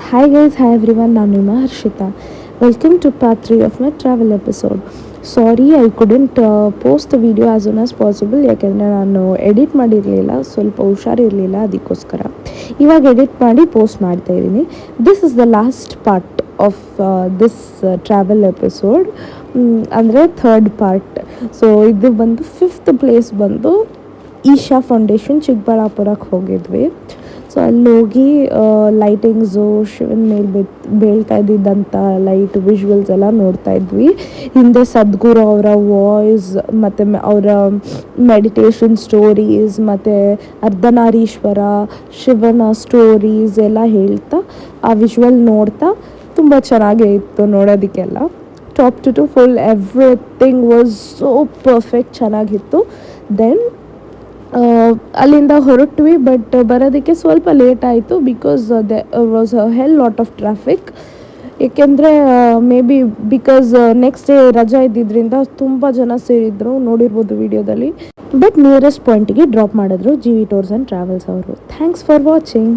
Hi guys, hi everyone, ನಾನು ನಿಮ್ಮ Harshita. Welcome to part 3 of my travel episode. Sorry I couldn't post the video as soon as possible, ಯಾಕೆಂದರೆ ನಾನು edit ಮಾಡಿರಲಿಲ್ಲ, ಸ್ವಲ್ಪ ಹುಷಾರಿರಲಿಲ್ಲ, ಅದಕ್ಕೋಸ್ಕರ ಇವಾಗ ಎಡಿಟ್ ಮಾಡಿ ಪೋಸ್ಟ್ ಮಾಡ್ತಾ ಇದ್ದೀನಿ. This is the last part of this travel episode, ಅಂದರೆ ಥರ್ಡ್ ಪಾರ್ಟ್. ಸೊ ಇದು ಬಂದು ಫಿಫ್ತ್ ಪ್ಲೇಸ್ ಬಂದು ಈಶಾ ಫೌಂಡೇಶನ್ ಚಿಕ್ಕಬಳ್ಳಾಪುರಕ್ಕೆ ಹೋಗಿದ್ವಿ. ಸೊ ಅಲ್ಲಿ ಹೋಗಿ ಲೈಟಿಂಗ್ಸು, ಶಿವನ ಮೇಲೆ ಬೀಳ್ತಾ ಇದ್ದಿದ್ದಂಥ ಲೈಟ್ ವಿಜುವಲ್ಸ್ ಎಲ್ಲ ನೋಡ್ತಾ ಇದ್ವಿ. ಹಿಂದೆ ಸದ್ಗುರು ಅವರ ವಾಯ್ಸ್ ಮತ್ತು ಅವರ ಮೆಡಿಟೇಷನ್ ಸ್ಟೋರೀಸ್ ಮತ್ತು ಅರ್ಧನಾರೀಶ್ವರ ಶಿವನ ಸ್ಟೋರೀಸ್ ಎಲ್ಲ ಹೇಳ್ತಾ ಆ ವಿಜುವಲ್ ನೋಡ್ತಾ ತುಂಬ ಚೆನ್ನಾಗೇ ಇತ್ತು ನೋಡೋದಕ್ಕೆಲ್ಲ. Top to full everything was so perfect, ಚೆನ್ನಾಗಿತ್ತು. ದೆನ್ ಅಲ್ಲಿಂದ ಹೊರಟ್ವಿ, ಬಟ್ ಬರೋದಕ್ಕೆ ಸ್ವಲ್ಪ ಲೇಟ್ ಆಯಿತು because there was a hell lot of traffic. ಏಕೆಂದರೆ maybe because next day ರಜಾ ಇದ್ದಿದ್ದರಿಂದ ತುಂಬ ಜನ ಸೇರಿದ್ರು, ನೋಡಿರ್ಬೋದು ವಿಡಿಯೋದಲ್ಲಿ. ಬಟ್ ನಿಯರೆಸ್ಟ್ ಪಾಯಿಂಟಿಗೆ ಡ್ರಾಪ್ ಮಾಡಿದ್ರು G V tours and travels ಅವರು. Thanks for watching.